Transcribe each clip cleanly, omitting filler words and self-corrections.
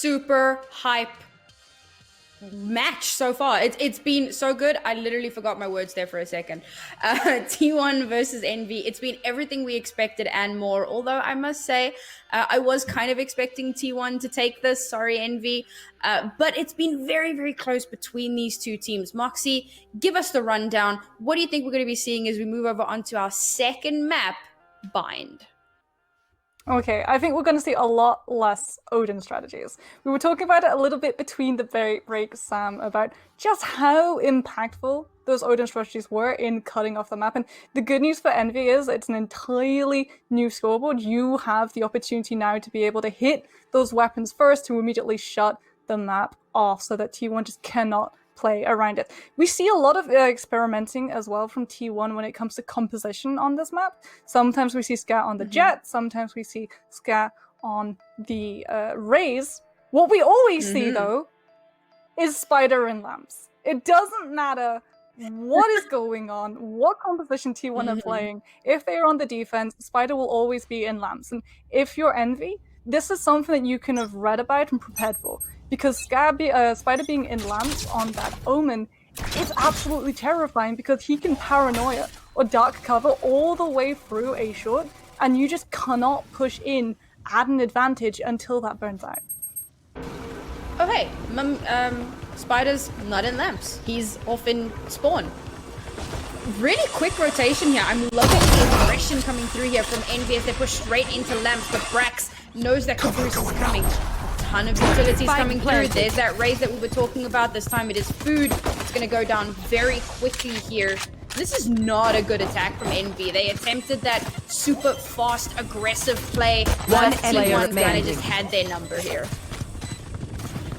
super hype match so far. It's been so good. I literally forgot my words there for a second. T1 versus Envy. It's been everything we expected and more. Although I must say, I was kind of expecting T1 to take this. Sorry, Envy. But it's been very, very close between these two teams. Moxie, give us the rundown. What do you think we're going to be seeing as we move over onto our second map, Bind? Okay, I think we're going to see a lot less Odin strategies. We were talking about it a little bit between the break, Sam, about just how impactful those Odin strategies were in cutting off the map. And the good news for Envy is it's an entirely new scoreboard. You have the opportunity now to be able to hit those weapons first to immediately shut the map off so that T1 just cannot play around it. We see a lot of experimenting as well from T1 when it comes to composition on this map. Sometimes we see Scat on the Jet, sometimes we see Scat on the Raze. What we always see though is Spider and Lamps. It doesn't matter what is going on, what composition T1 are playing. If they're on the defense, Spider will always be in Lamps. And if you're Envy, this is something that you can have read about and prepared for. Because Spider being in Lamps on that Omen is absolutely terrifying because he can paranoia or dark cover all the way through a short, and you just cannot push in at an advantage until that burns out. Okay, Spider's not in Lamps. He's off in Spawn. Really quick rotation here. I'm loving the aggression coming through here from Envy as they push straight into Lamps, but Brax knows that Caboose is coming. Ton of utilities coming through. There's that Raze that we were talking about. This time it is food. It's going to go down very quickly here. This is not a good attack from Envy. They attempted that super fast, aggressive play. One T1 kind of just had their number here.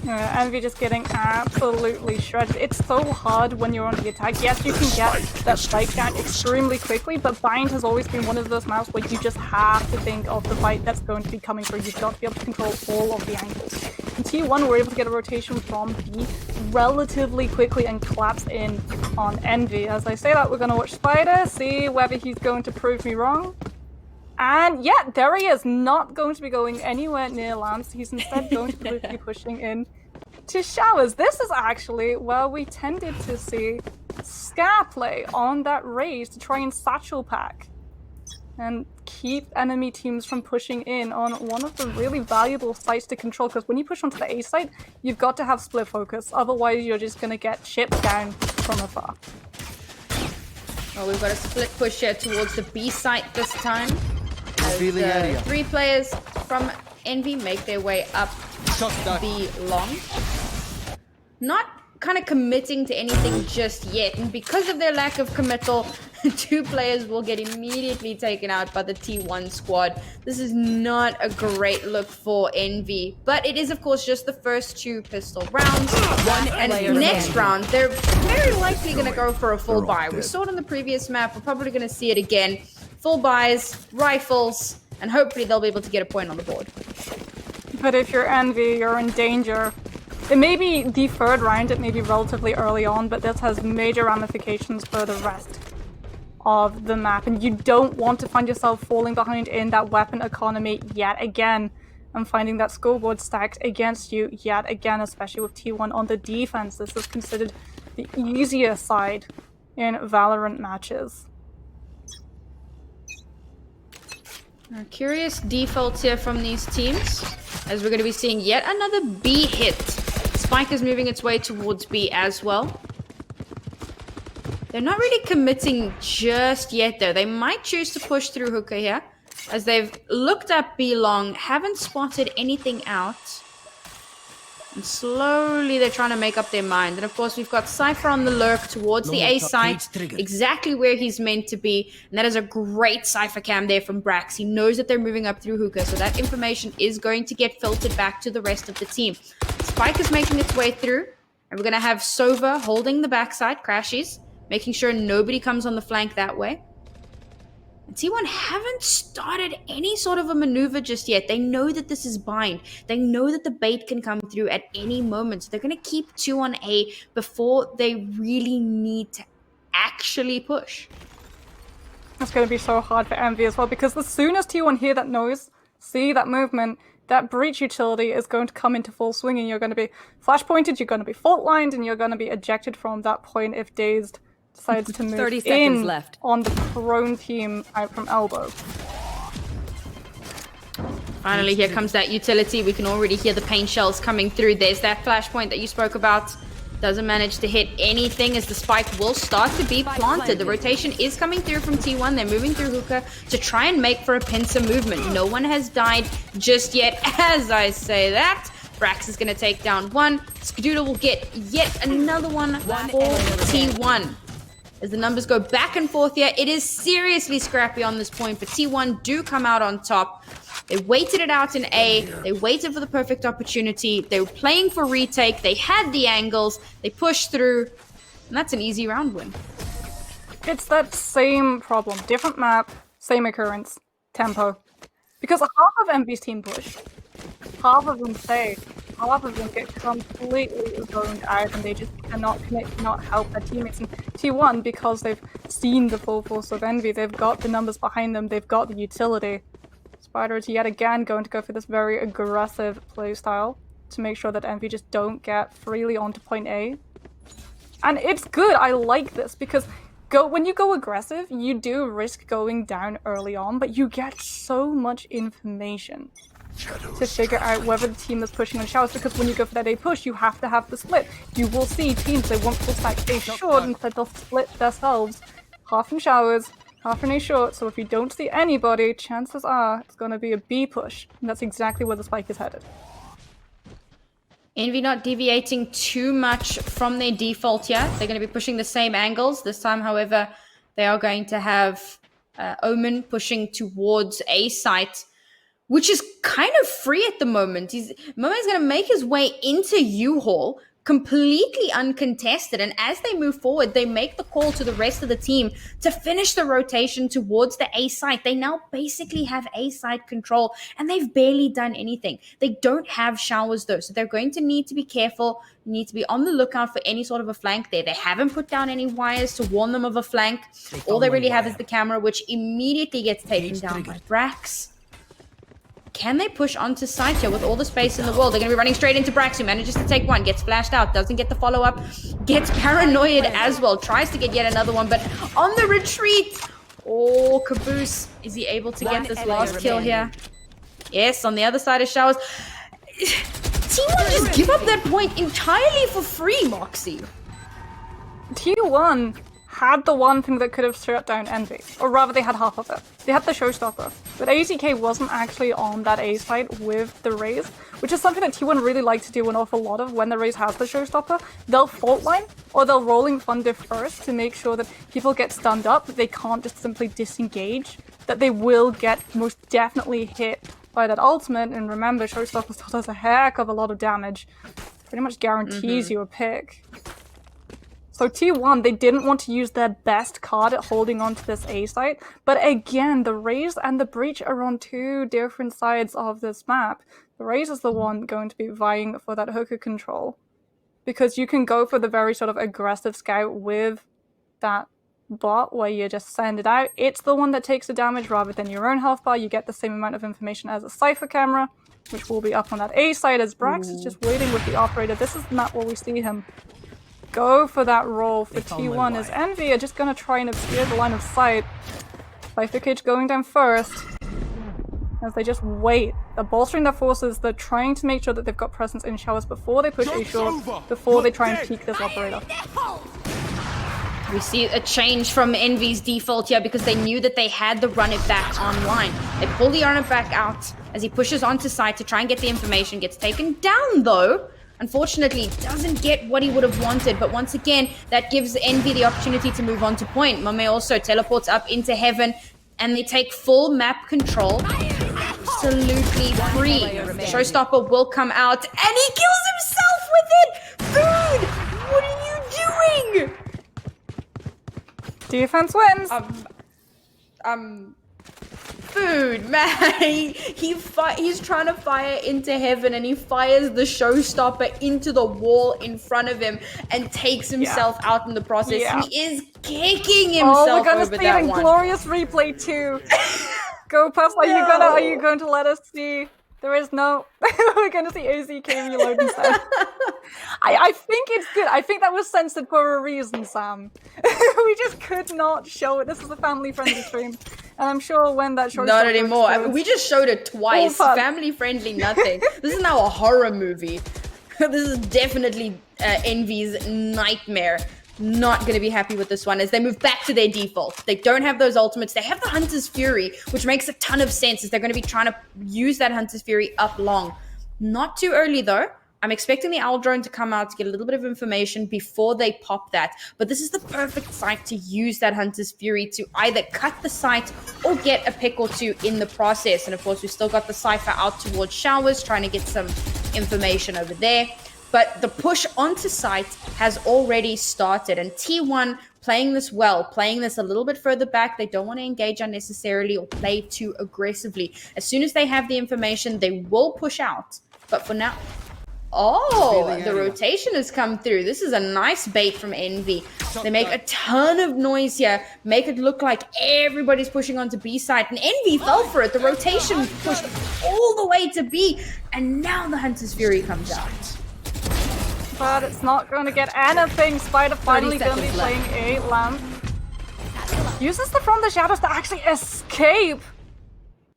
Envy just getting absolutely shredded. It's so hard when you're on the attack. Yes, you can get that spike down extremely quickly, but Bind has always been one of those maps where you just have to think of the fight that's going to be coming through. You've got to be able to control all of the angles. In T1, we're able to get a rotation from B relatively quickly and collapse in on Envy. As I say that, we're going to watch Spider, see whether he's going to prove me wrong. And yeah, there he is, not going to be going anywhere near Lamps. He's instead going to be pushing in to Showers. This is actually where we tended to see Scare play on that Raze to try and satchel pack and keep enemy teams from pushing in on one of the really valuable sites to control, because when you push onto the A site, you've got to have split focus, otherwise you're just going to get chipped down from afar. Well, we've got a split push here towards the B site this time. As three players from Envy make their way up B long. Not kind of committing to anything just yet, and because of their lack of committal, two players will get immediately taken out by the T1 squad. This is not a great look for Envy, but it is of course just the first two pistol rounds. And next round, they're very likely going to go for a full buy. We saw it on the previous map, we're probably going to see it again. Full buys, rifles, and hopefully they'll be able to get a point on the board. But if you're Envy, you're in danger. It may be the third round, it may be relatively early on, but this has major ramifications for the rest of the map. And you don't want to find yourself falling behind in that weapon economy yet again, and finding that scoreboard stacked against you yet again, especially with T1 on the defense. This is considered the easier side in Valorant matches. Curious defaults here from these teams, as we're going to be seeing yet another B hit. Spike is moving its way towards B as well. They're not really committing just yet though. They might choose to push through Hookah here, as they've looked up B long, haven't spotted anything out. And slowly they're trying to make up their mind. And of course we've got Cypher on the lurk towards the A site, exactly where he's meant to be. And that is a great Cypher cam there from Brax. He knows that they're moving up through Hookah, so that information is going to get filtered back to the rest of the team. Spike is making its way through, and we're going to have Sova holding the backside, Crashies, making sure nobody comes on the flank that way. And T1 haven't started any sort of a maneuver just yet. They know that this is Bind. They know that the bait can come through at any moment. So they're going to keep 2 on A before they really need to actually push. It's going to be so hard for Envy as well, because as soon as T1 hear that noise, see that movement, that breach utility is going to come into full swing, and you're going to be flash pointed, you're going to be fault lined, and you're going to be ejected from that point if Dazed decides to move 30 seconds in left. on the prone team out from elbow. Finally, here comes that utility. We can already hear the paint shells coming through. There's that flashpoint that you spoke about. Doesn't manage to hit anything as the spike will start to be planted. The rotation is coming through from T1. They're moving through hookah to try and make for a pincer movement. No one has died just yet. As I say that, Brax is going to take down one. Skadoodle will get yet another one for T1. As the numbers go back and forth here, it is seriously scrappy on this point, but T1 do come out on top. They waited it out in A. They waited for the perfect opportunity. They were playing for retake. They had the angles. They pushed through. And that's an easy round win. It's that same problem. Different map, same occurrence, tempo. Because half of Envy's team push. Half of them stay. Half of them get completely zoned out and they just cannot commit, cannot help their teammates. And T1, because they've seen the full force of Envy, they've got the numbers behind them, they've got the utility. Spider is yet again going to go for this very aggressive playstyle to make sure that Envy just don't get freely onto point A. And it's good, I like this, because when you go aggressive, you do risk going down early on, but you get so much information to figure out whether the team is pushing on showers, because when you go for that A push, you have to have the split. You will see teams, they want full stack A short, and they'll split themselves, half in showers, half in A short, so if you don't see anybody, chances are it's going to be a B push, and that's exactly where the spike is headed. Envy not deviating too much from their default here. They're going to be pushing the same angles. This time, however, they are going to have Omen pushing towards A site, which is kind of free at the moment. Momo's going to make his way into U-Haul, completely uncontested, and as they move forward, they make the call to the rest of the team to finish the rotation towards the A site. They now basically have A site control, and they've barely done anything. They don't have showers though, so they're going to need to be careful, need to be on the lookout for any sort of a flank there. They haven't put down any wires to warn them of a flank. All they really have is the camera, which immediately gets taken down by Brax. Can they push onto site here with all the space in the world? They're going to be running straight into Brax, who manages to take one, gets flashed out, doesn't get the follow-up, gets paranoid as well, tries to get yet another one, but on the retreat, oh, Caboose, is he able to get this last kill here? Yes, on the other side of showers. T1 just give up that point entirely for free, Moxie. T1 had the one thing that could have shut down Envy, or rather they had half of it. They had the showstopper, but ATK wasn't actually on that A site with the Raze, which is something that T1 really like to do an awful lot of when the Raze has the showstopper. They'll fault line, or they'll rolling thunder first to make sure that people get stunned up, that they can't just simply disengage, that they will get most definitely hit by that ultimate, and remember, showstopper still does a heck of a lot of damage. Pretty much guarantees you a pick. So T1, they didn't want to use their best card at holding on to this A site, but again, the Raze and the Breach are on two different sides of this map. The Raze is the one going to be vying for that hooker control, because you can go for the very sort of aggressive scout with that bot where you just send it out. It's the one that takes the damage rather than your own health bar. You get the same amount of information as a Cypher camera, which will be up on that A site as Brax is just waiting with the operator. This is not where we see him go for that roll for T1 as Envy are just going to try and obscure the line of sight. Bifurcate going down first as they just wait. They're bolstering their forces, they're trying to make sure that they've got presence in showers before they push A short, before they try and peek this operator. We see a change from Envy's default here because they knew that they had the run it back online. They pull the run it back out as he pushes onto site to try and get the information, gets taken down though. Unfortunately, doesn't get what he would have wanted, but once again, that gives Envy the opportunity to move on to point. Mame also teleports up into heaven, and they take full map control. Absolutely free. The showstopper will come out, and he kills himself with it! Food! What are you doing? Defense wins! Food, man. He's trying to fire into heaven, and he fires the showstopper into the wall in front of him and takes himself out in the process. He is kicking himself we're gonna over see that an one. glorious replay too. Go, Puff. Are you going to let us see There is no... We're going to see AZK reload instead. I think it's good. I think that was censored for a reason, Sam. We just could not show it. This is a family-friendly stream. And I'm sure when that show... Not anymore. We just showed it twice. Family-friendly, nothing. This is now a horror movie. This is definitely Envy's nightmare. Not going to be happy with this one as they move back to their default. They don't have those ultimates. They have the Hunter's Fury, which makes a ton of sense as they're going to be trying to use that Hunter's Fury up long. Not too early though. I'm expecting the Owl Drone to come out to get a little bit of information before they pop that. But this is the perfect site to use that Hunter's Fury to either cut the site or get a pick or two in the process. And of course, we've still got the Cypher out towards Showers, trying to get some information over there. But the push onto site has already started, and T1 playing this well, playing this a little bit further back. They don't want to engage unnecessarily or play too aggressively. As soon as they have the information, they will push out. But for now... Oh, the rotation has come through. This is a nice bait from Envy. They make a ton of noise here, make it look like everybody's pushing onto B side, and Envy fell for it. The rotation pushed all the way to B, and now the Hunter's Fury comes out. But it's not going to get anything. Spider finally going to be playing a lamp. Uses the From the Shadows to actually escape.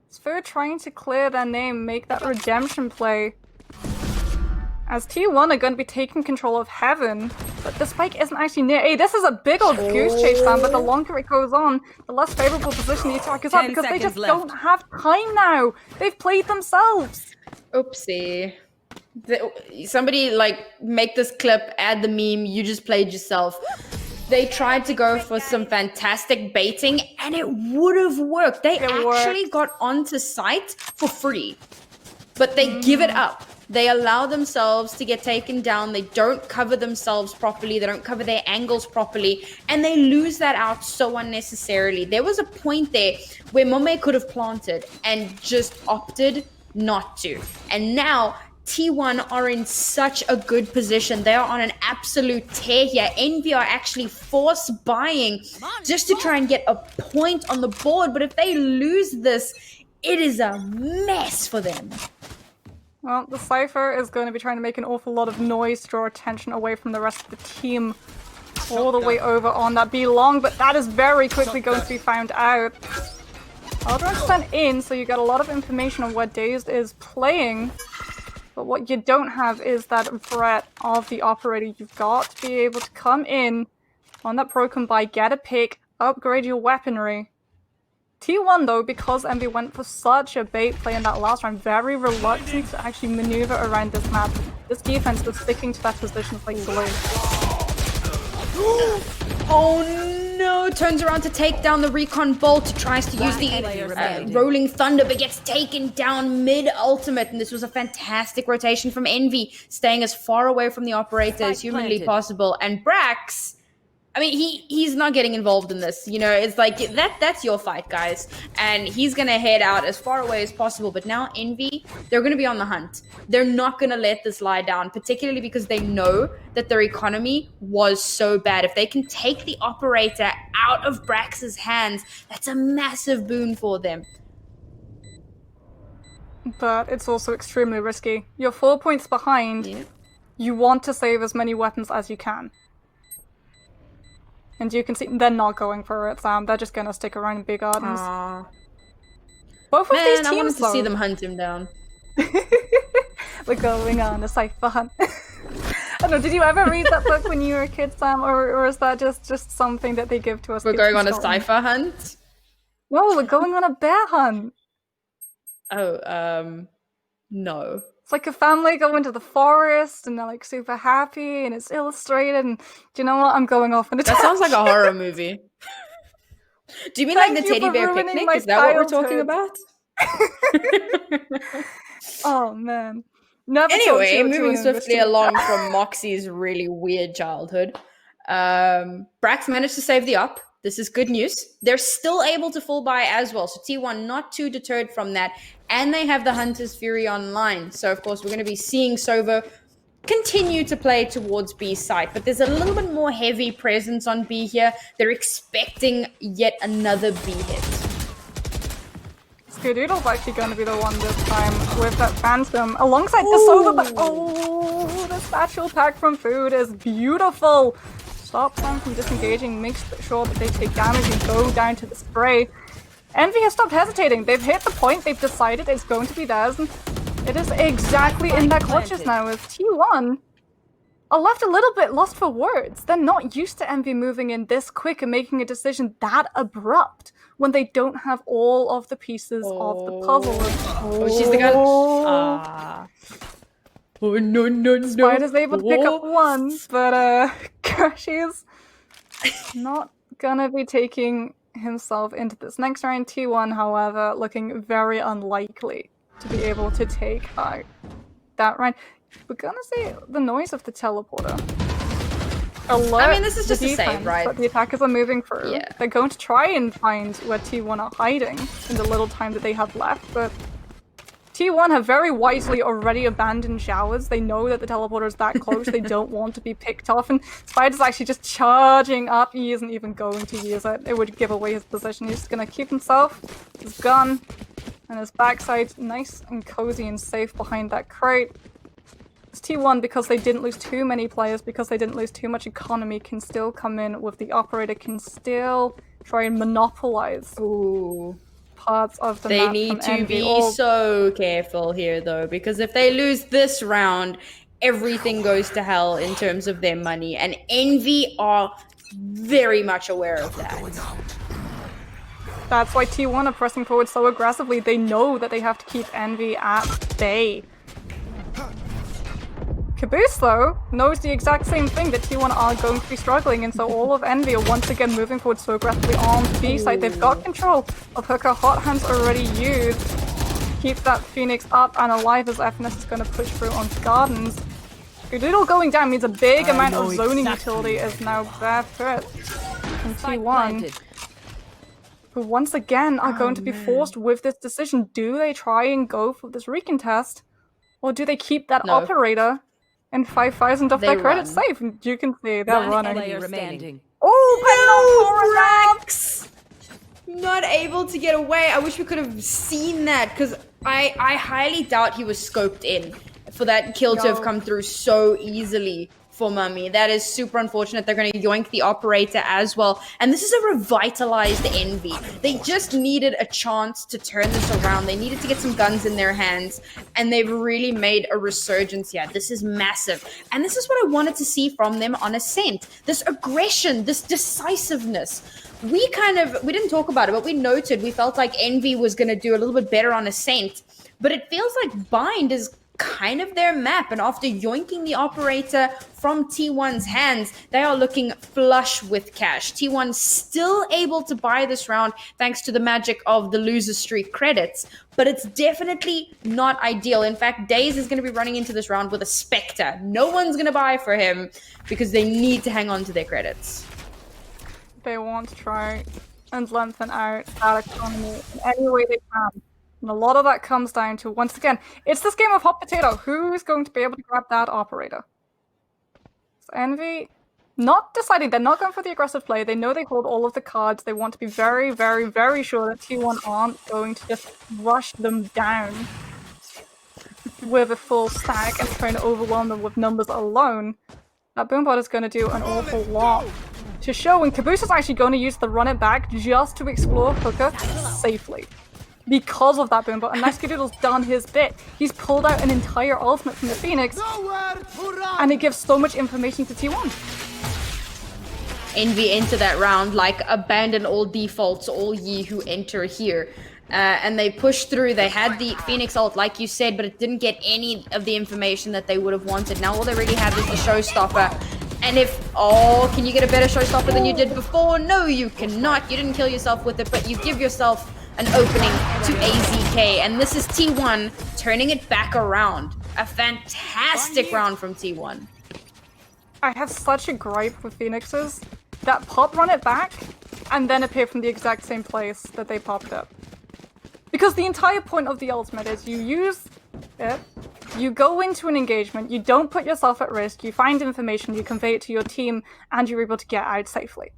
Sphere trying to clear their name, make that redemption play. As T1 are going to be taking control of Heaven, but the spike isn't actually near. Hey, this is a big old goose chase, Sam, but the longer it goes on, the less favorable position the attack is at because they just don't have time now. They've played themselves. Oopsie. Somebody like make this clip, add the meme, you just played yourself. They tried to go for some fantastic baiting and it would have worked. They actually got onto site for free, but they give it up. They allow themselves to get taken down. They don't cover themselves properly. They don't cover their angles properly. And they lose that out so unnecessarily. There was a point there where Mome could have planted and just opted not to. And now T1 are in such a good position. They are on an absolute tear here. Envy are actually force buying just to try and get a point on the board. But if they lose this, it is a mess for them. Well, the Cypher is going to be trying to make an awful lot of noise to draw attention away from the rest of the team. All the way over on that B long, but that is very quickly going to be found out. Aldrin's sent in, so you get a lot of information on where Dazed is playing. But what you don't have is that threat of the operator. You've got to be able to come in on that broken buy, get a pick, upgrade your weaponry. T1 though, because Envy went for such a bait play in that last round, very reluctant to actually maneuver around this map. This defense was sticking to that position like glue. Oh no! Turns around to take down the Recon Bolt, tries to use the Rolling Thunder, but gets taken down mid-ultimate. And this was a fantastic rotation from Envy, staying as far away from the operator as humanly possible. And Brax, I mean, he's not getting involved in this. You know, it's like, that's your fight, guys. And he's going to head out as far away as possible. But now Envy, they're going to be on the hunt. They're not going to let this lie down, particularly because they know that their economy was so bad. If they can take the operator out of Brax's hands, that's a massive boon for them. But it's also extremely risky. You're 4 points behind. Yeah. You want to save as many weapons as you can. And you can see they're not going for it, Sam. They're just going to stick around in big gardens. Aww. Both of these teams, I wanted to see them hunt him down. We're going on a Cypher hunt. I don't know, did you ever read that book when you were a kid, Sam? Or is that just something that they give to us? We're going on a Cypher hunt? No, we're going on a bear hunt. Oh, no. It's like a family going to the forest and they're like super happy and it's illustrated and do you know what? I'm going off on a That sounds like a horror movie. Do you mean like the teddy bear picnic? Is that what we're talking about? Oh man. Never anyway, moving swiftly along from Moxie's really weird childhood. Brax managed to save the up. This is good news. They're still able to full buy as well. So T1 not too deterred from that. And they have the Hunter's Fury online. So, of course, we're going to be seeing Sova continue to play towards B side. But there's a little bit more heavy presence on B here. They're expecting yet another B hit. Skadoodle's actually going to be the one this time with that Phantom alongside the Sova. But oh, the satchel pack from Food is beautiful. Stops them from disengaging, makes sure that they take damage and go down to the spray. Envy has stopped hesitating. They've hit the point. They've decided it's going to be theirs. And it is exactly in their clutches now with T1 are left a little bit lost for words. They're not used to Envy moving in this quick and making a decision that abrupt when they don't have all of the pieces of the puzzle. Oh, she's the gun. Ah. Oh, no. Spider's able to pick up one, but Crashy's not gonna be taking himself into this next round. T1, however, looking very unlikely to be able to take out that round. We're gonna see the noise of the teleporter. I mean, this is just a save, right? But the attackers are moving through. Yeah. They're going to try and find where T1 are hiding in the little time that they have left, but T1 have very wisely already abandoned showers. They know that the teleporter is that close. They don't want to be picked off, and Spider's actually just charging up. He isn't even going to use it. It would give away his position. He's just gonna keep himself, his gun, and his backside nice and cozy and safe behind that crate. It's T1, because they didn't lose too many players, because they didn't lose too much economy, can still come in with the operator, can still try and monopolize parts of the map. They need to be so careful here, though, because if they lose this round, everything goes to hell in terms of their money, and Envy are very much aware of that. That's why T1 are pressing forward so aggressively. They know that they have to keep Envy at bay. Caboose, though, knows the exact same thing, that T1 are going to be struggling, and so all of Envy are once again moving forward so aggressively on the B side. They've got control of Hooker. Hot Hands already used. Keep that Phoenix up and alive as FNS is going to push through on Gardens. Doodle going down means a big amount of zoning utility is now barefoot from T1. Who once again are going to be forced with this decision. Do they try and go for this recontest? Or do they keep that operator and 5,000 of their credits safe? And you can see they're running. Oh, but no, Rex! Not able to get away. I wish we could have seen that, because I highly doubt he was scoped in for that kill to have come through so easily for Mummy. That is super unfortunate. They're going to yoink the operator as well. And this is a revitalized Envy. They just needed a chance to turn this around. They needed to get some guns in their hands, and they've really made a resurgence here. This is massive. And this is what I wanted to see from them on Ascent. This aggression, this decisiveness. We didn't talk about it, but we noted, we felt like Envy was going to do a little bit better on Ascent. But it feels like Bind is kind of their map, and after yoinking the operator from T1's hands, they are looking flush with cash. T1 still able to buy this round thanks to the magic of the loser streak credits, but it's definitely not ideal. In fact, Daze is going to be running into this round with a Spectre. No one's going to buy for him because they need to hang on to their credits. They want to try and lengthen out that economy in any way they can. And a lot of that comes down to, once again, it's this game of hot potato. Who's going to be able to grab that operator? So Envy, not deciding. They're not going for the aggressive play. They know they hold all of the cards. They want to be very, very, very sure that T1 aren't going to just rush them down with a full stack and trying to overwhelm them with numbers alone. That Boombot is going to do an awful lot to show, and Caboose is actually going to use the run it back just to explore Hooker safely. Because of that Boombot, and Naskadoodle's done his bit. He's pulled out an entire ultimate from the Phoenix, and it gives so much information to T1. Envy into that round like abandon all defaults, all ye who enter here. And they pushed through. They had the Phoenix ult, like you said, but it didn't get any of the information that they would have wanted. Now all they really have is the showstopper. And can you get a better showstopper than you did before? No, you cannot. You didn't kill yourself with it, but you give yourself an opening to AZK, and this is T1 turning it back around. A fantastic round from T1. I have such a gripe with Phoenixes that pop run it back and then appear from the exact same place that they popped up. Because the entire point of the ultimate is you use it, you go into an engagement, you don't put yourself at risk, you find information, you convey it to your team, and you're able to get out safely.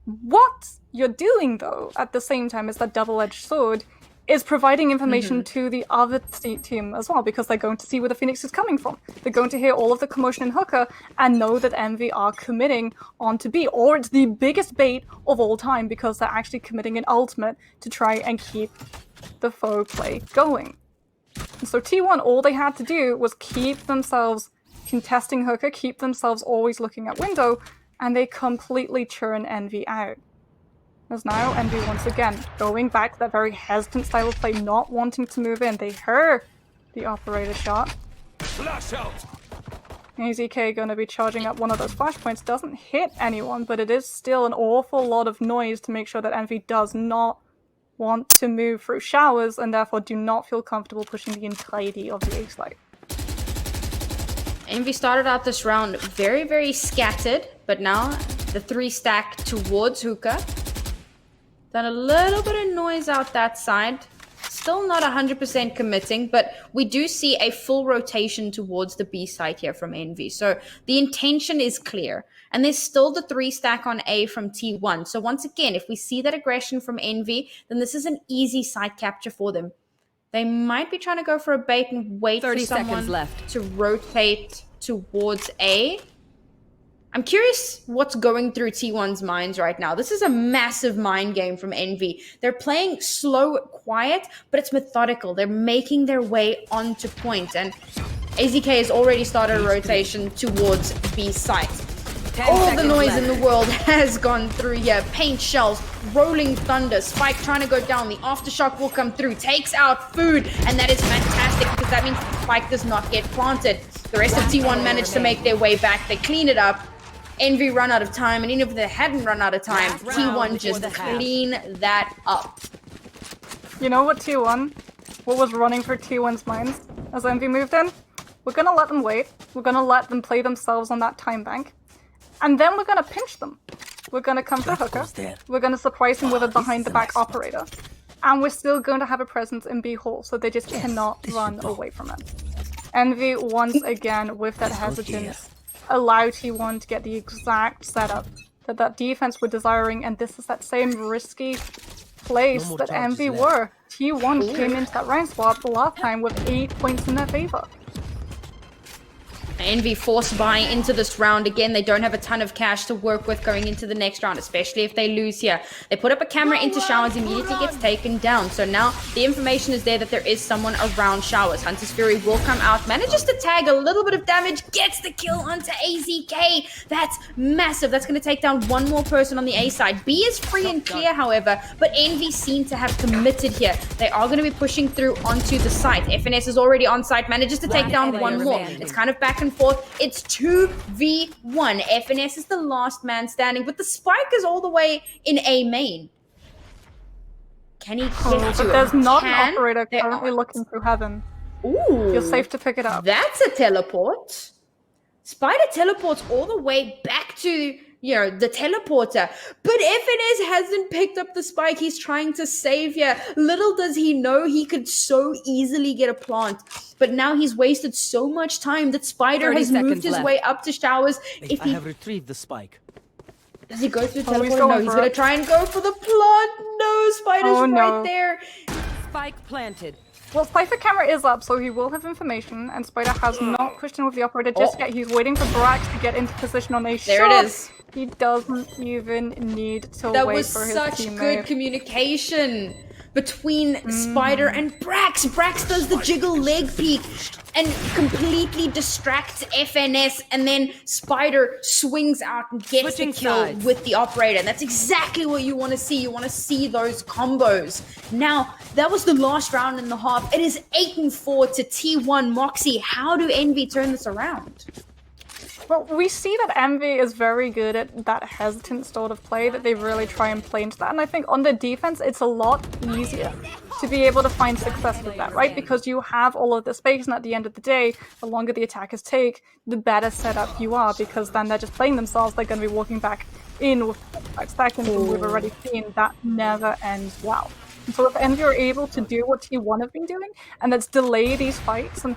What you're doing, though, at the same time, is that double-edged sword, is providing information to the other team as well, because they're going to see where the Phoenix is coming from. They're going to hear all of the commotion in Hooker and know that Envy are committing onto B, or it's the biggest bait of all time because they're actually committing an ultimate to try and keep the foe play going. And so T1, all they had to do was keep themselves contesting Hooker, keep themselves always looking at window, and they completely churn Envy out. As now Envy once again going back to that very hesitant style of play, not wanting to move in. They heard the operator shot. Flash out. AZK going to be charging up one of those flashpoints. Doesn't hit anyone, but it is still an awful lot of noise to make sure that Envy does not want to move through showers and therefore do not feel comfortable pushing the entirety of the A site. Envy started out this round very, very scattered, but now the 3 stack towards Hookah. Done a little bit of noise out that side. Still not 100% committing, but we do see a full rotation towards the B side here from Envy. So the intention is clear. And there's still the 3 stack on A from T1. So once again, if we see that aggression from Envy, then this is an easy side capture for them. They might be trying to go for a bait and wait for someone left to rotate towards A. I'm curious what's going through T1's minds right now. This is a massive mind game from Envy. They're playing slow, quiet, but it's methodical. They're making their way onto point. And AZK has already started a rotation towards B site. All the noise in the world has gone through here. Paint shells, rolling thunder, Spike trying to go down. The aftershock will come through, takes out Food, and that is fantastic because that means Spike does not get planted. The rest of T1 managed to make their way back. They clean it up. Envy run out of time, and even if they hadn't run out of time, T1 just clean that up. You know what what was running through T1's minds as Envy moved in? We're gonna let them wait. We're gonna let them play themselves on that time bank. And then we're gonna pinch them. We're gonna come for Hooker. We're gonna surprise him with a behind-the-back operator. And we're still going to have a presence in B hall, so they just cannot run away from it. Envy, once again, with that hesitance, allow T1 to get the exact setup that defense were desiring, and this is that same risky place that Envy were. T1 came into that round swap the last time with 8 points in their favor. Envy forced buy into this round. Again, they don't have a ton of cash to work with going into the next round, especially if they lose here. They put up a camera into Showers, immediately gets taken down. So now the information is there that there is someone around Showers. Hunter's Fury will come out, manages to tag a little bit of damage, gets the kill onto AZK. That's massive. That's going to take down one more person on the A side. B is free and clear, however, but Envy seem to have committed here. They are going to be pushing through onto the site. FNS is already on site, manages to take down one more. It's kind of back and forth. It's 2v1. FNS is the last man standing, but the Spike is all the way in A main. Can he get to but it? there's not an operator currently looking through heaven. Ooh. You're safe to pick it up. That's a teleport. Spider teleports all the way back to, the teleporter. But FNS hasn't picked up the Spike. He's trying to save here. Little does he know he could so easily get a plant. But now he's wasted so much time that Spider has moved his way up to Showers. I have retrieved the spike. Does he go through the he's teleporter? going No, he's for going it. to try and go for the plant. No, Spider's right there. Spike planted. Well, Spider camera is up, so he will have information, and Spider has not pushed in with the operator just yet. He's waiting for Brax to get into position on a shot. There it is. He doesn't even need to That wait was for his such teammate. good communication between Spider and Brax. Brax does the jiggle leg peek and completely distracts FNS, and then Spider swings out and gets Switching the kill sides. with the operator. And that's exactly what you want to see. You want to see those combos. Now, that was the last round and a half. It is 8-4 to T1. Moxie, how do Envy turn this around? Well, we see that Envy is very good at that hesitant sort of play, that they really try and play into that. And I think on the defense, it's a lot easier to be able to find success with that, right? Because you have all of the space, and at the end of the day, the longer the attackers take, the better set up you are, because then they're just playing themselves. They're going to be walking back in with 5 seconds, and we've already seen that never ends well. And so if Envy are able to do what T1 have been doing, and that's delay these fights and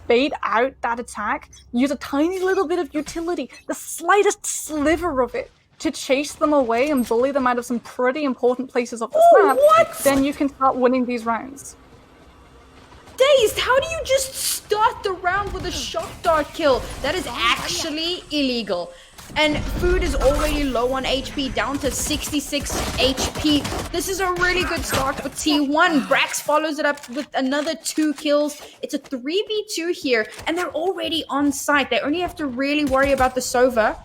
bait out that attack, use a tiny little bit of utility, the slightest sliver of it, to chase them away and bully them out of some pretty important places of the map, what? then you can start winning these rounds. Dazed, how do you just start the round with a shock dart kill? That is actually illegal. And Food is already low on HP, down to 66 HP. This is a really good start for T1. Brax follows it up with another 2 kills. It's a 3v2 here, and they're already on site. They only have to really worry about the Sova.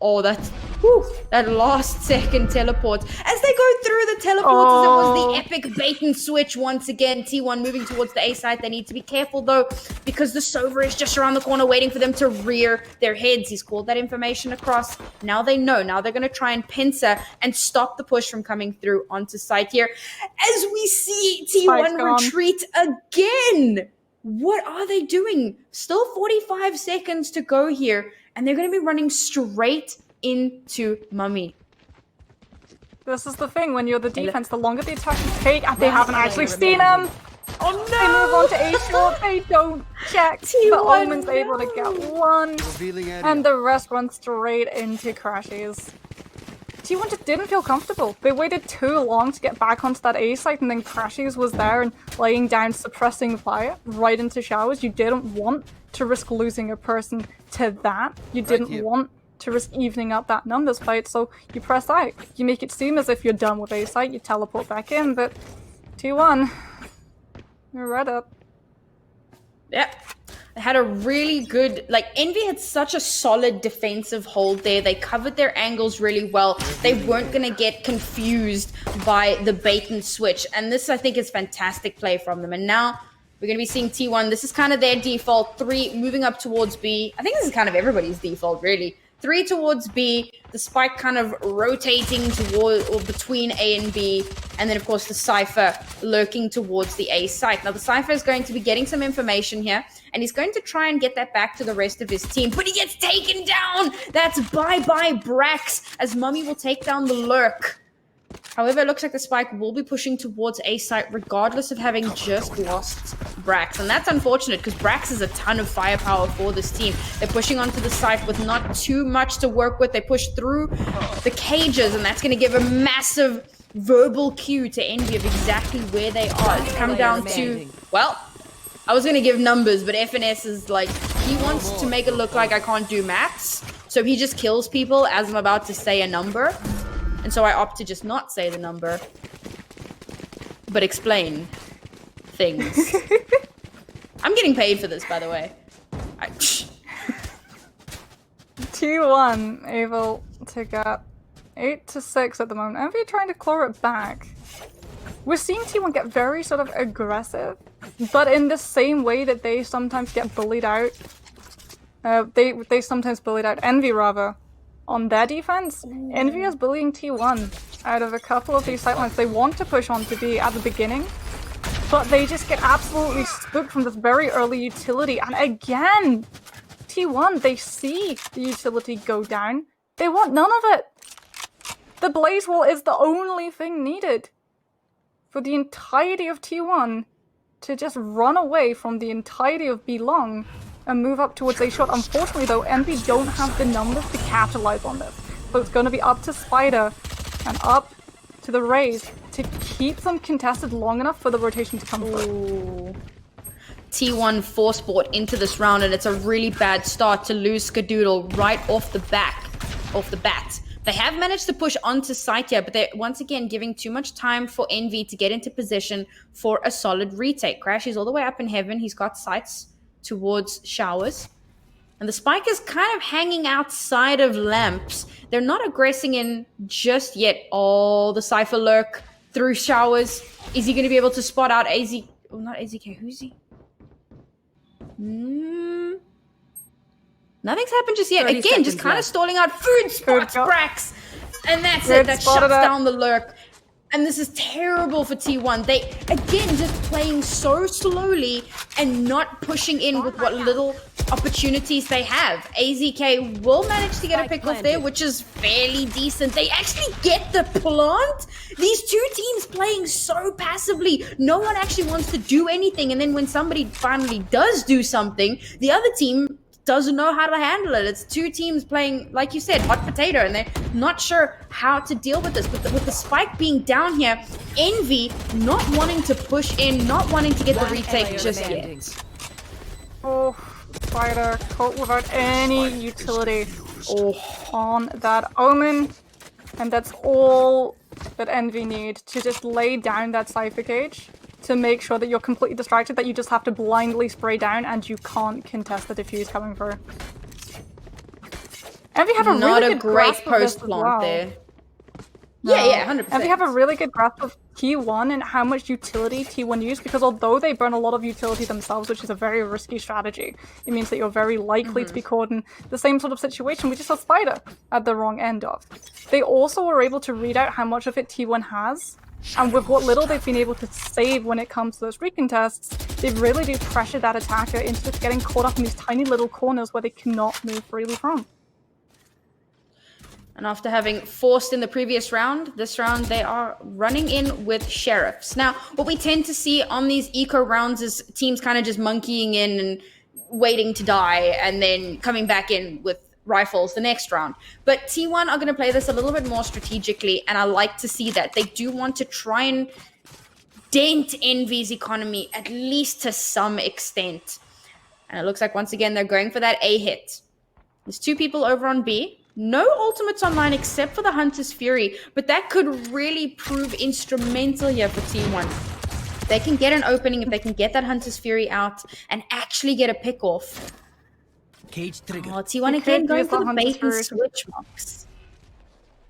Oh, that last second teleport. As they go through the teleporters, it was the epic bait and switch once again. T1 moving towards the A site. They need to be careful though, because the Sova is just around the corner waiting for them to rear their heads. He's called that information across. Now they know. Now they're going to try and pincer and stop the push from coming through onto site here. As we see T1 retreat again. What are they doing? Still 45 seconds to go here. And they're going to be running straight into Mummy. This is the thing, when you're the defense, the longer the attackers take, and they haven't actually seen him. Oh no! They move on to A short, they don't check. The Omen's able to get one, and the rest run straight into Crashies. T1 just didn't feel comfortable. They waited too long to get back onto that A site, and then Crashies was there and laying down, suppressing fire right into showers. You didn't want to risk losing a person to that. You didn't want to risk evening up that numbers fight, so you press out. You make it seem as if you're done with A site, you teleport back in, but T1, you're right up. Yep. They had a really good, Envy had such a solid defensive hold there. They covered their angles really well. They weren't going to get confused by the bait and switch. And this, I think, is fantastic play from them. And now we're going to be seeing T1. This is kind of their default. 3 moving up towards B. I think this is kind of everybody's default, really. 3 towards B, the spike kind of rotating toward or between A and B, and then of course the Cypher lurking towards the A site. Now the Cypher is going to be getting some information here, and he's going to try and get that back to the rest of his team, but he gets taken down! That's bye-bye Brax, as Mummy will take down the lurk. However, it looks like the spike will be pushing towards A site regardless of having just lost Brax. And that's unfortunate because Brax is a ton of firepower for this team. They're pushing onto the site with not too much to work with. They push through the cages, and that's going to give a massive verbal cue to Envy of exactly where they are. It's come down to, well, I was going to give numbers, but FNS is like, he wants to make it look like I can't do maths. So he just kills people as I'm about to say a number. And so I opt to just not say the number, but explain things. I'm getting paid for this, by the way. T1 able to get 8 to 6 at the moment. Envy trying to claw it back. We're seeing T1 get very sort of aggressive, but in the same way that they sometimes get bullied out. They sometimes bullied out Envy, rather. On their defense, Envy is bullying T1 out of a couple of these sightlines. They want to push on to B at the beginning, but they just get absolutely spooked from this very early utility. And again, T1, they see the utility go down. They want none of it. The Blaze Wall is the only thing needed for the entirety of T1 to just run away from the entirety of B long and move up towards A shot. Unfortunately though, Envy don't have the numbers to capitalize on this. So it's going to be up to Spider and up to the Raze to keep them contested long enough for the rotation to come through. T1 force bought into this round, and it's a really bad start to lose Skadoodle right off the bat. They have managed to push onto site here, but they're once again giving too much time for Envy to get into position for a solid retake. Crash is all the way up in heaven. He's got sights towards showers. And the spike is kind of hanging outside of lamps. They're not aggressing in just yet. Oh, the Cypher lurk through showers. Is he going to be able to spot out AZ? Oh, not AZK. Who's he? Nothing's happened just yet. Again, just kind of stalling out. Food spots Brax. And that's it. That shuts down the lurk. And this is terrible for T1. They, again, just playing so slowly and not pushing in with what little opportunities they have. AZK will manage to get a pick off there, which is fairly decent. They actually get the plant. These two teams playing so passively. No one actually wants to do anything. And then when somebody finally does do something, the other team doesn't know how to handle it. It's two teams playing, like you said, hot potato, and they're not sure how to deal with this. But with the spike being down here, Envy not wanting to push in, not wanting to get the retake just yet. Oh, Spider caught without any utility on that Omen. And that's all that Envy need to just lay down that Cypher Cage to make sure that you're completely distracted, that you just have to blindly spray down and you can't contest the defuse coming through. Envy have a really good grasp of this as well. There. Yeah, 100%. And they have a really good grasp of T1 and how much utility T1 use, because although they burn a lot of utility themselves, which is a very risky strategy, it means that you're very likely to be caught in the same sort of situation we just saw Spider at the wrong end of. They also were able to read out how much of it T1 has, and with what little they've been able to save when it comes to those recontests, they really do pressure that attacker into just getting caught up in these tiny little corners where they cannot move freely from. And after having forced in the previous round, this round they are running in with sheriffs. Now, what we tend to see on these eco rounds is teams kind of just monkeying in and waiting to die and then coming back in with rifles the next round. But T1 are going to play this a little bit more strategically, and I like to see that. They do want to try and dent Envy's economy, at least to some extent. And it looks like once again they're going for that A hit. There's two people over on B. No ultimates online except for the Hunter's Fury, but that could really prove instrumental here for T1. They can get an opening if they can get that Hunter's Fury out and actually get a pick off. Cage trigger. Oh, T1 again going for the bait and switch marks.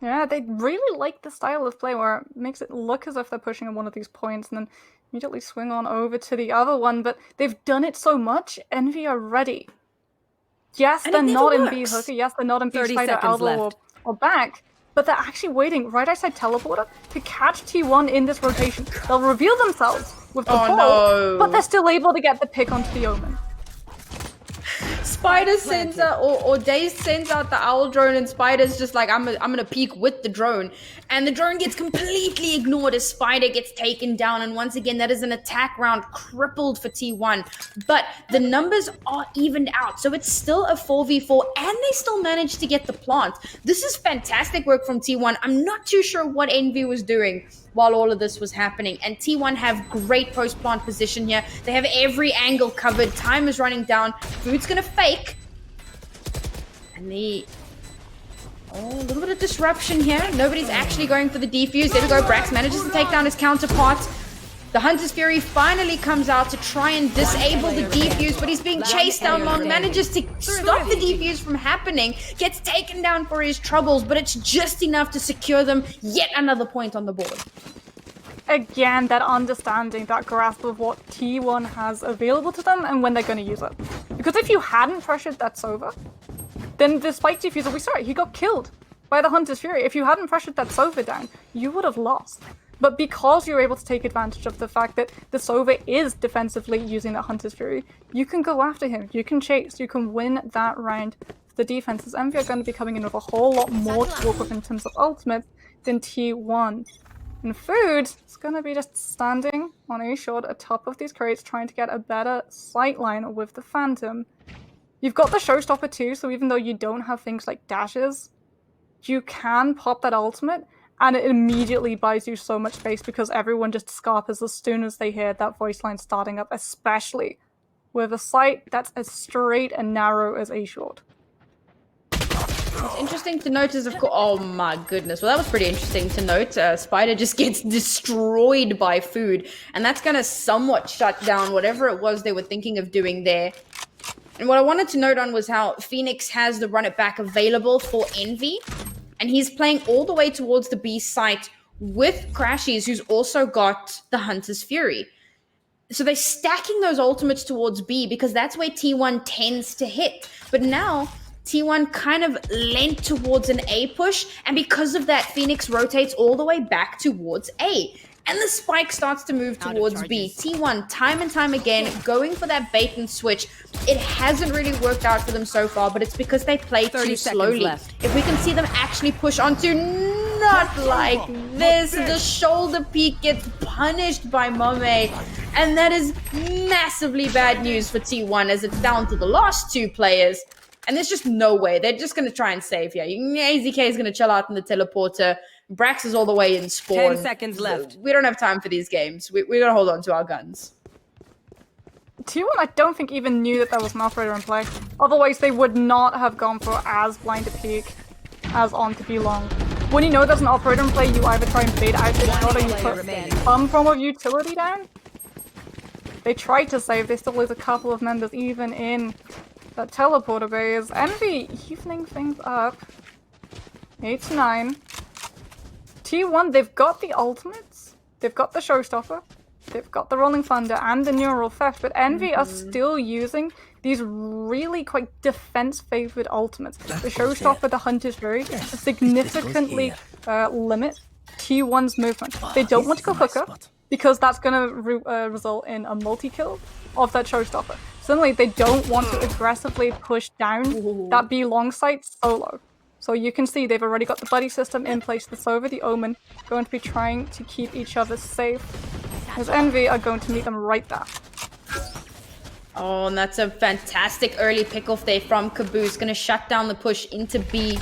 Yeah, they really like the style of play where it makes it look as if they're pushing on one of these points and then immediately swing on over to the other one, but they've done it so much, Envy are ready. Yes, they're not in B hooker. Yes, they're not in B spider, elbow, or back. But they're actually waiting right outside teleporter to catch T1 in this rotation. They'll reveal themselves with the ball, but they're still able to get the pick onto the Omen. Spider sends out, or Daze sends out the owl drone, and Spider's just like, I'm gonna peek with the drone. And the drone gets completely ignored as Spider gets taken down. And once again, that is an attack round crippled for T1. But the numbers are evened out. So it's still a 4v4, and they still managed to get the plant. This is fantastic work from T1. I'm not too sure what Envy was doing while all of this was happening. And T1 have great post-plant position here. They have every angle covered. Time is running down. Food's gonna fake. And a little bit of disruption here. Nobody's actually going for the defuse. There we go. Brax manages to take down his counterpart. The Hunter's Fury finally comes out to try and disable the defuse, but he's being chased down long, manages to stop the defuse from happening, gets taken down for his troubles, but it's just enough to secure them yet another point on the board. Again, that understanding, that grasp of what T1 has available to them and when they're going to use it. Because if you hadn't pressured that Sova, then the spike diffuser, we saw it, he got killed by the Hunter's Fury. If you hadn't pressured that Sova down, you would have lost. But because you're able to take advantage of the fact that the Sova is defensively using that Hunter's Fury, you can go after him, you can chase, you can win that round. The defenses, Envy are going to be coming in with a whole lot more to work with in terms of ultimate than T1. And Food is going to be just standing on a short atop of these crates trying to get a better sight line with the Phantom. You've got the Showstopper too, so even though you don't have things like dashes, you can pop that ultimate, and it immediately buys you so much space because everyone just scarpers as soon as they hear that voice line starting up, especially with a sight that's as straight and narrow as a short. What's interesting to note is, of course, oh my goodness. Well, that was pretty interesting to note. Spider just gets destroyed by Food, and that's going to somewhat shut down whatever it was they were thinking of doing there. And what I wanted to note on was how Phoenix has the run it back available for Envy, and he's playing all the way towards the B site with Crashies, who's also got the Hunter's Fury. So they're stacking those ultimates towards B because that's where T1 tends to hit. But now T1 kind of lent towards an A push, and because of that, Phoenix rotates all the way back towards A. And the spike starts to move towards B. T1, time and time again, going for that bait and switch. It hasn't really worked out for them so far, but it's because they play too slowly. If we can see them actually push onto, not like this. The shoulder peek gets punished by Mame. And that is massively bad news for T1 as it's down to the last 2 players. And there's just no way. They're just going to try and save here. AZK is going to chill out in the teleporter. Brax is all the way in spawn. 10 seconds left. We don't have time for these games. We got to hold on to our guns. T1, I don't think even knew that there was an operator in play. Otherwise, they would not have gone for as blind a peek as on to be long. When you know there's an operator in play, you either try and bait out the shot or you put some form of utility down. They tried to save, they still lose a couple of members even in that teleporter base. Envy evening things up. 8-9. T1, they've got the ultimates, they've got the showstopper, they've got the rolling thunder and the neural theft, but Envy are still using these really quite defense-favored ultimates. The showstopper, the hunter's fury, to significantly limit T1's movement. They don't want to go hooker, because that's going to result in a multi-kill of that showstopper. Suddenly, they don't want to aggressively push down that B long site solo. So you can see they've already got the buddy system in place. The Sova, the Omen, going to be trying to keep each other safe. As Envy are going to meet them right there. Oh, and that's a fantastic early pick-off there from Caboose. Going to shut down the push into B.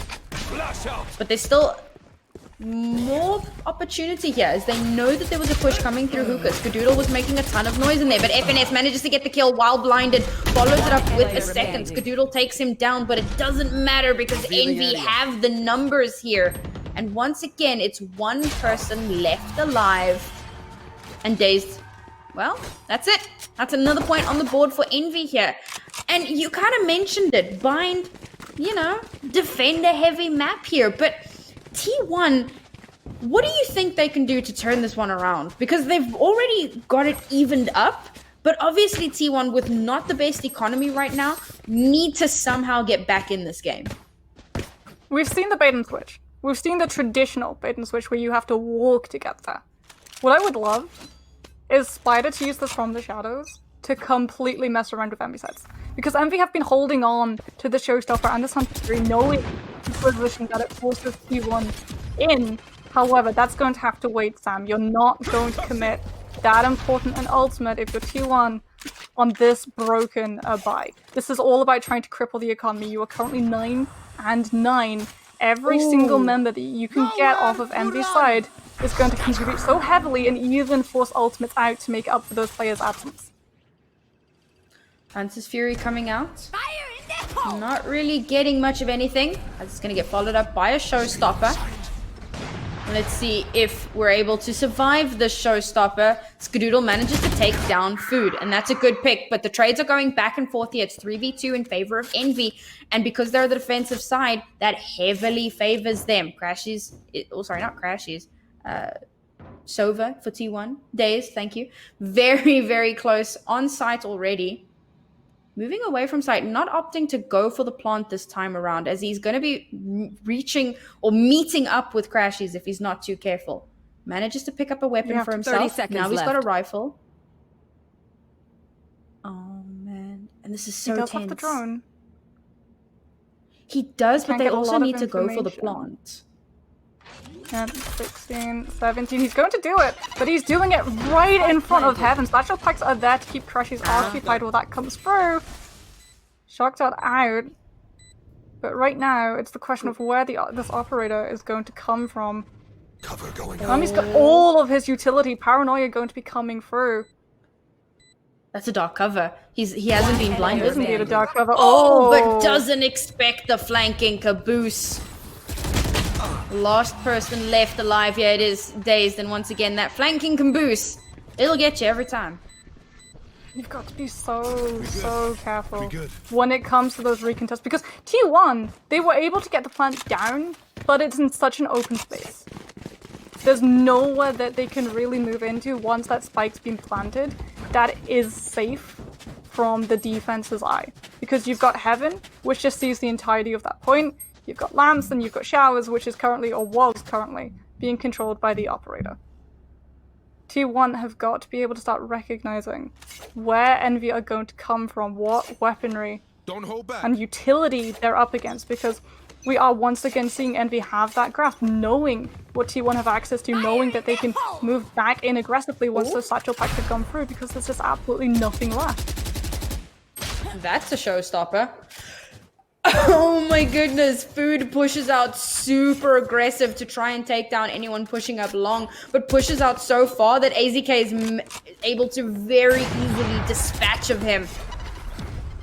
But there's still more opportunity here as they know that there was a push coming through hookah. Skadoodle was making a ton of noise in there, but FNS manages to get the kill while blinded, follows it up with a second. Skadoodle takes him down, but it doesn't matter because Envy have the numbers here. And once again, it's one person left alive. And Dazed, well, that's it. That's another point on the board for Envy here. And you kind of mentioned it, Bind, you know, defender heavy map here, but T1, what do you think they can do to turn this one around? Because they've already got it evened up, but obviously T1, with not the best economy right now, need to somehow get back in this game. We've seen the bait and switch. We've seen the traditional bait and switch where you have to walk to get there. What I would love is Spider to use this from the shadows to completely mess around with Envy sets. Because Envy have been holding on to the showstopper and this Hunter 3, knowing the position that it forces T1 in. However, that's going to have to wait, Sam. You're not going to commit that important an ultimate if you're T1 on this broken buy. This is all about trying to cripple the economy. You are currently 9-9. Every single member that you can get off of Envy's side is going to contribute so heavily and even force ultimates out to make up for those players' absence. Hunter's Fury coming out. Not really getting much of anything. It's going to get followed up by a showstopper. Let's see if we're able to survive the showstopper. Skadoodle manages to take down Food, and that's a good pick. But the trades are going back and forth here. It's 3v2 in favor of Envy. And because they're the defensive side, that heavily favors them. Crashes. Oh, sorry, not Crashes. Sova for T1. Days, thank you. Very, very close on site already. Moving away from site, not opting to go for the plant this time around, as he's going to be reaching or meeting up with Crashies if he's not too careful. Manages to pick up a weapon for himself. Now he's got a rifle. Oh, man. And this is so tense. He does have the drone. He does, but they also need to go for the plant. And 16, 17, he's going to do it, but he's doing it right in front of Heaven. Special packs are there to keep Crashies occupied while that comes through. Shocked out, but right now it's the question of where this operator is going to come from. Cover going on. He's got all of his utility, paranoia going to be coming through. That's a dark cover. He hasn't been blinded. It is indeed a dark cover. But doesn't expect the flanking Caboose. Last person left alive. Yeah, it is Dazed, and once again, that flanking Caboose, it'll get you every time. You've got to be so careful when it comes to those recontests, because T1, they were able to get the plant down, but it's in such an open space. There's nowhere that they can really move into once that spike's been planted that is safe from the defense's eye. Because you've got Heaven, which just sees the entirety of that point. You've got Lamps, and you've got Showers, which is currently, or was currently, being controlled by the operator. T1 have got to be able to start recognizing where Envy are going to come from, what weaponry and utility they're up against, because we are once again seeing Envy have that grasp, knowing what T1 have access to, knowing that they can move back in aggressively once those satchel packs have gone through, because there's just absolutely nothing left. That's a showstopper. Oh my goodness, Food pushes out super aggressive to try and take down anyone pushing up long, but pushes out so far that AZK is able to very easily dispatch of him.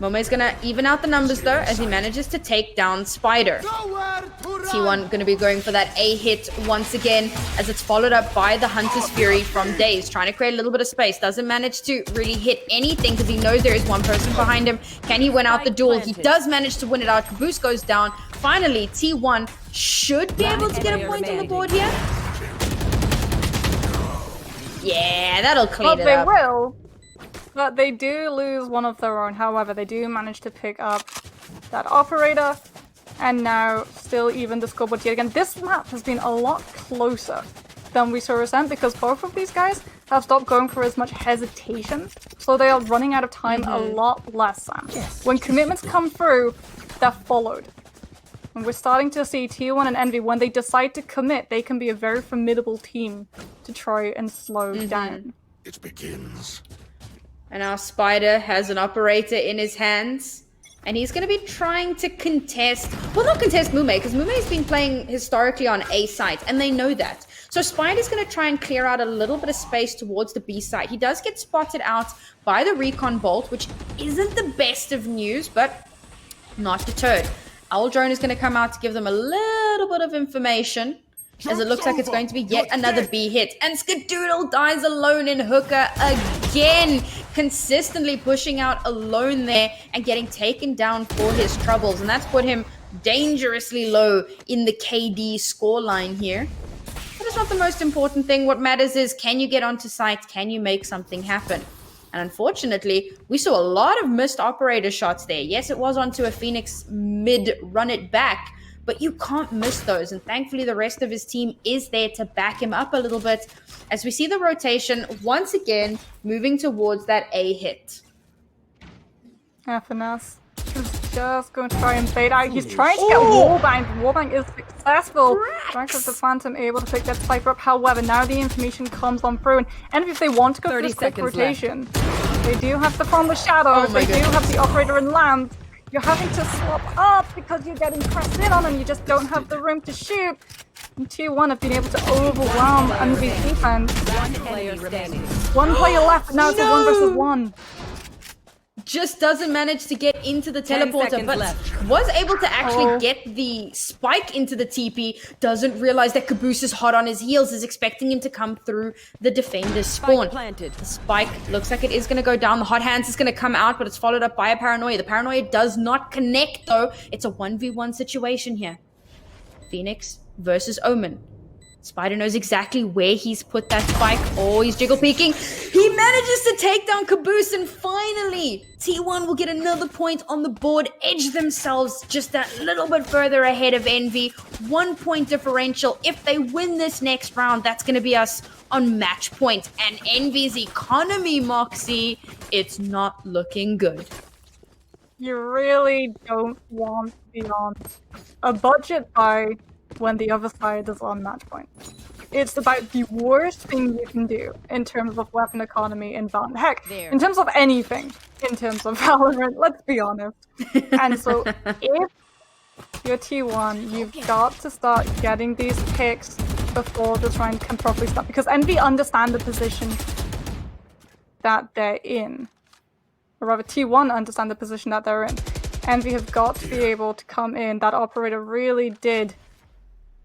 Mome's gonna even out the numbers though, as he manages to take down Spider. T1 gonna be going for that A hit once again, as it's followed up by the Hunter's Fury from Daze, trying to create a little bit of space. Doesn't manage to really hit anything because he knows there is one person behind him. Can he win out the duel? He does manage to win it out. Caboose goes down. Finally, T1 should be able to get a point on the board here. Yeah, that'll clean it up. But they will. But they do lose one of their own. However, they do manage to pick up that operator. And now still even the scoreboard yet again. This map has been a lot closer than we saw Ascent, because both of these guys have stopped going for as much hesitation. So they are running out of time a lot less, Sam. When commitments come through, they're followed. And we're starting to see T1 and Envy, when they decide to commit, they can be a very formidable team to try and slow down. It begins. And our Spider has an operator in his hands. And he's going to be trying to contest... Well, not contest Mume, because Mume's been playing historically on A site, and they know that. So Spider's going to try and clear out a little bit of space towards the B site. He does get spotted out by the Recon Bolt, which isn't the best of news, but not deterred. Owl Drone is going to come out to give them a little bit of information, as it looks like it's going to be yet another B hit. And Skadoodle dies alone in Hooker again, consistently pushing out alone there and getting taken down for his troubles. And that's put him dangerously low in the KD scoreline here. But it's not the most important thing. What matters is, can you get onto site? Can you make something happen? And unfortunately, we saw a lot of missed operator shots there. Yes, it was onto a Phoenix mid run it back, but you can't miss those. And thankfully, the rest of his team is there to back him up a little bit, as we see the rotation once again moving towards that A hit. Yeah, Finesse is just going to try and bait out. He's trying to get Wallbang. Wallbang is successful. Drax of the Phantom able to pick that Cypher up. However, now the information comes on through. And if they want to go for this quick rotation, they do have the Form of Shadows. They do have the Operator and Lamb. You're having to swap up because you're getting pressed in on and you just don't have the room to shoot. And T1 have been able to overwhelm Envy's defense. One player left, but now it's a 1 versus 1. Just doesn't manage to get into the teleporter, but was able to actually get the spike into the TP. Doesn't realize that Caboose is hot on his heels, is expecting him to come through the defender's spawn. The spike looks like it is going to go down. The hot hands is going to come out, but it's followed up by a Paranoia. The Paranoia does not connect though. It's a 1v1 situation here. Phoenix versus Omen. Spider knows exactly where he's put that spike. Oh, he's jiggle peeking. He manages to take down Caboose, and finally, T1 will get another point on the board, edge themselves just that little bit further ahead of Envy. 1 point differential. If they win this next round, that's going to be us on match point. And Envy's economy, Moxie, it's not looking good. You really don't want to be on a budget buy when the other side is on match point. It's about the worst thing you can do in terms of weapon economy in Valorant. Heck, in terms of anything in terms of Valorant, let's be honest. And so if you're T1, you've got to start getting these picks before this round can properly start, because Envy understand the position that they're in. Or rather, T1 understand the position that they're in. Envy have got to be able to come in. That operator really did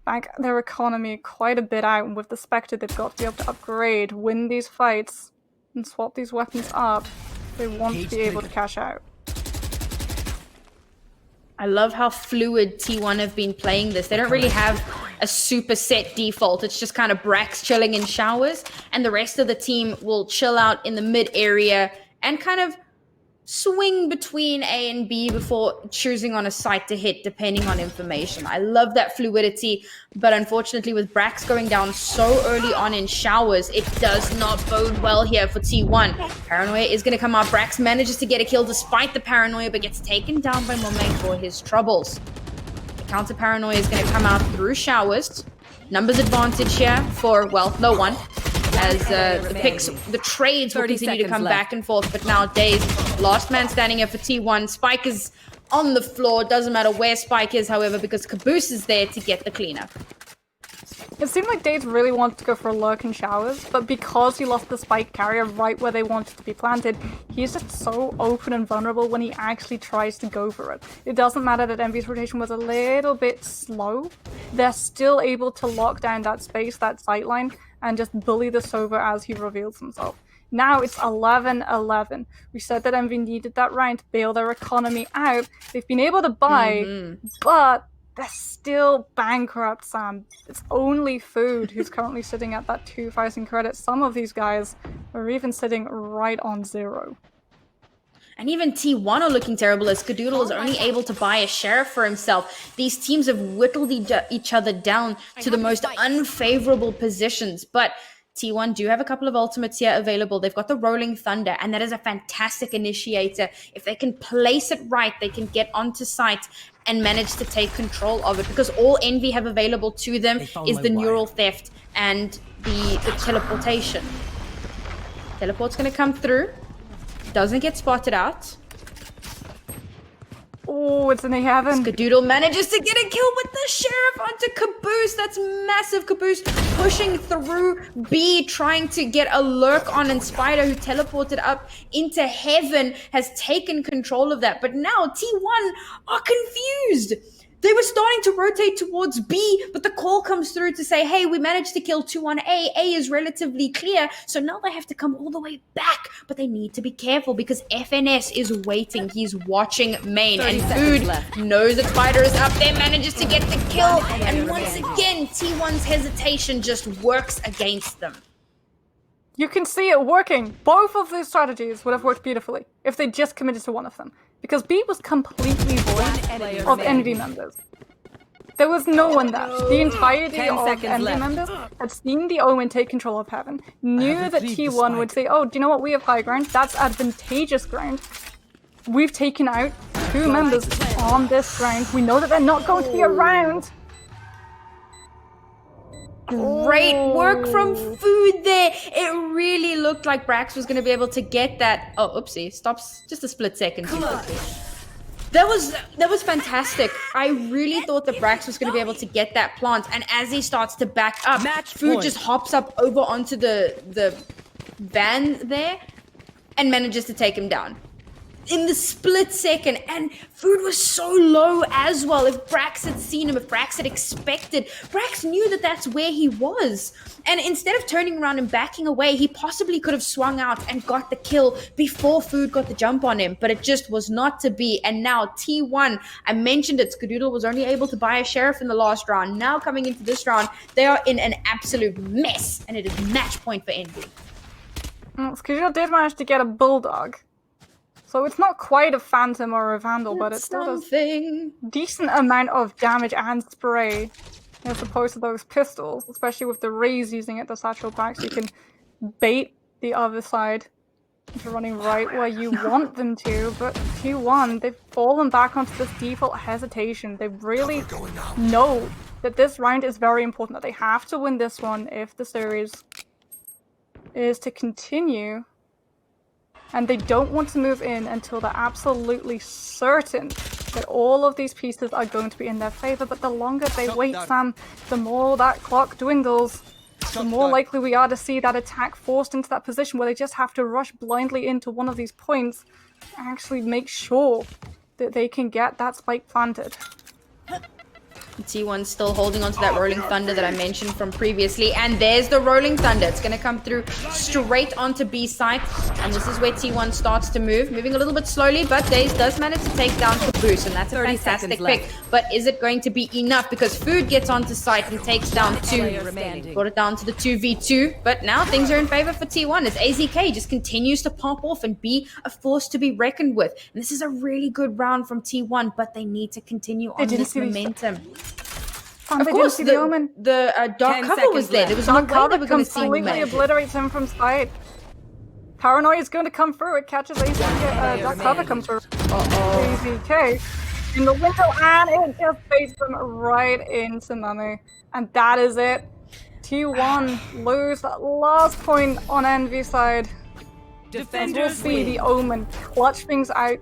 bank their economy quite a bit out, and with the Spectre they've got to be able to upgrade, win these fights, and swap these weapons up. They want to be able to cash out. I love how fluid T1 have been playing this. They don't really have a super set default. It's just kind of Brax chilling in showers, and the rest of the team will chill out in the mid area and kind of swing between A and B before choosing on a site to hit, depending on information. I love that fluidity, but unfortunately with Brax going down so early on in showers, it does not bode well here for T1. Paranoia is going to come out. Brax manages to get a kill despite the Paranoia, but gets taken down by Momae for his troubles. counter paranoia is going to come out through showers. Numbers advantage here for, well, no one. As the trades will 30 continue to seconds come left. back and forth. But now Days, last man standing here for T1. Spike is on the floor. Doesn't matter where Spike is, however, because Caboose is there to get the cleanup. It seemed like Dates really wanted to go for a lurk in showers, but because he lost the spike carrier right where they wanted to be planted, he's just so open and vulnerable when he actually tries to go for it. It doesn't matter that Envy's rotation was a little bit slow, they're still able to lock down that space, that sightline, and just bully the Sova as he reveals himself. Now it's 11-11. We said that Envy needed that round to bail their economy out. They've been able to buy, but they're still bankrupt, Sam. It's only Food who's currently sitting at that 2,000 credits. Some of these guys are even sitting right on 0. And even T1 are looking terrible as Skadoodle is only able to buy a sheriff for himself. These teams have whittled each other down to the most unfavorable positions. But T1 do have a couple of ultimates here available. They've got the Rolling Thunder, and that is a fantastic initiator. If they can place it right, they can get onto site and manage to take control of it, because all Envy have available to them is the neural theft and the teleportation. Teleport's going to come through. Doesn't get spotted out. Oh, it's in the heaven. Skadoodle manages to get a kill with the sheriff onto Caboose. That's massive. Caboose pushing through B, trying to get a lurk on, and Spider, who teleported up into heaven, has taken control of that. But now T1 are confused. They were starting to rotate towards B, but the call comes through to say, hey, we managed to kill 2 on A. A is relatively clear, so now they have to come all the way back. But they need to be careful because FNS is waiting. He's watching main, and Food knows that Spider is up there, manages to get the kill. And once again, T1's hesitation just works against them. You can see it working. Both of these strategies would have worked beautifully if they just committed to one of them. Because B was completely void of Envy members. There was no one there. The entirety of Envy members had seen the Omen take control of Heaven, knew that T1 would say, oh, do you know what, we have high ground, that's advantageous ground. We've taken out 2 members on this ground. We know that they're not going to be around. Great work from Food there. It really looked like Brax was going to be able to get that. Oh, oopsie. Stops just a split second. That was fantastic. I really thought that Brax was going to be able to get that plant. And as he starts to back up, Food just hops up over onto the van there and manages to take him down in the split second. And Food was so low as well. If Brax had seen him, if Brax had expected, Brax knew that that's where he was. And instead of turning around and backing away, he possibly could have swung out and got the kill before Food got the jump on him. But it just was not to be. And now T1, I mentioned it, Skadoodle was only able to buy a sheriff in the last round. Now coming into this round, they are in an absolute mess. And it is match point for Envy. Skadoodle did manage to get a Bulldog. So it's not quite a Phantom or a Vandal, but it still does decent amount of damage and spray as opposed to those pistols, especially with the Rays using it, the satchel back, so you can bait the other side into running right where you want them to. But Q1, they've fallen back onto this default hesitation. They really know that this round is very important, that they have to win this one if the series is to continue. And they don't want to move in until they're absolutely certain that all of these pieces are going to be in their favor. But the longer they wait, Sam, the more that clock dwindles, the more likely we are to see that attack forced into that position where they just have to rush blindly into one of these points and actually make sure that they can get that spike planted. T1 still holding onto that Rolling Thunder that I mentioned from previously. And there's the Rolling Thunder. It's going to come through straight onto B site. And this is where T1 starts to move. Moving a little bit slowly, but Daze does manage to take down Caboose. And that's a fantastic pick. But is it going to be enough? Because Food gets onto site and takes down 2. Brought it down to the 2v2. But now things are in favor for T1 as AZK just continues to pop off and be a force to be reckoned with. And this is a really good round from T1, but they need to continue on this momentum. Of course, the dark cover was there. There was no way they were going to see him. Completely obliterates him from sight. Paranoia is going to come through. It catches AZK. Dark cover comes through. AZK in the window, and it just baits them right into Mummy. And that is it. T1 lose that last point on Envy's side. We'll see the Omen clutch things out.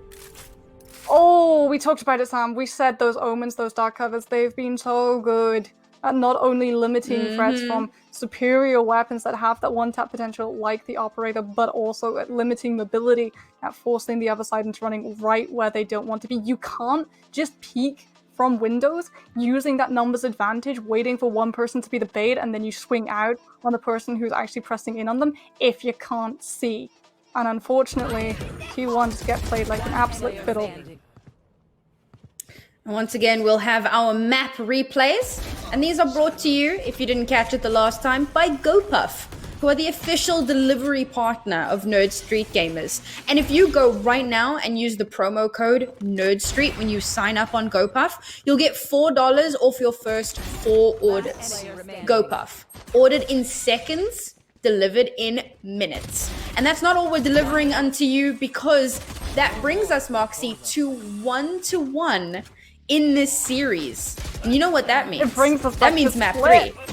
Oh, we talked about it, Sam. We said those Omens, those Dark Covers, they've been so good at not only limiting threats from superior weapons that have that one-tap potential like the Operator, but also at limiting mobility, at forcing the other side into running right where they don't want to be. You can't just peek from windows using that numbers advantage, waiting for one person to be the bait, and then you swing out on the person who's actually pressing in on them if you can't see. And unfortunately, T1 just get played like an absolute fiddle. And once again, we'll have our map replays. And these are brought to you, if you didn't catch it the last time, by GoPuff, who are the official delivery partner of Nerd Street Gamers. And if you go right now and use the promo code NerdStreet when you sign up on GoPuff, you'll get $4 off your first 4 orders. GoPuff. Ordered in seconds, delivered in minutes. And that's not all we're delivering unto you, because that brings us, Moxie, to 1-1 in this series. And you know what that means? It brings us that means map split. 3.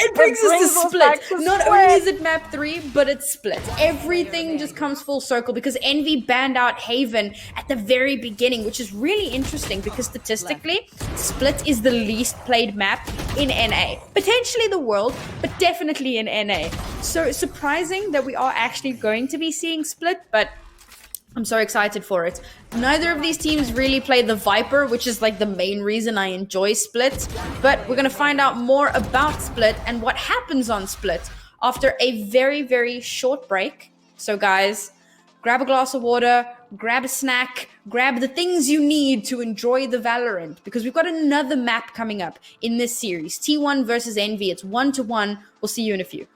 It brings us to split. Not only is it map 3, but it's split. Everything just comes full circle because Envy banned out Haven at the very beginning, which is really interesting because statistically, split is the least played map in NA. Potentially the world, but definitely in NA. So it's surprising that we are actually going to be seeing split, but I'm so excited for it. Neither of these teams really play the Viper, which is like the main reason I enjoy Split. But we're going to find out more about Split and what happens on Split after a very, very short break. So guys, grab a glass of water, grab a snack, grab the things you need to enjoy the Valorant, because we've got another map coming up in this series. T1 versus Envy. It's 1-1. We'll see you in a few.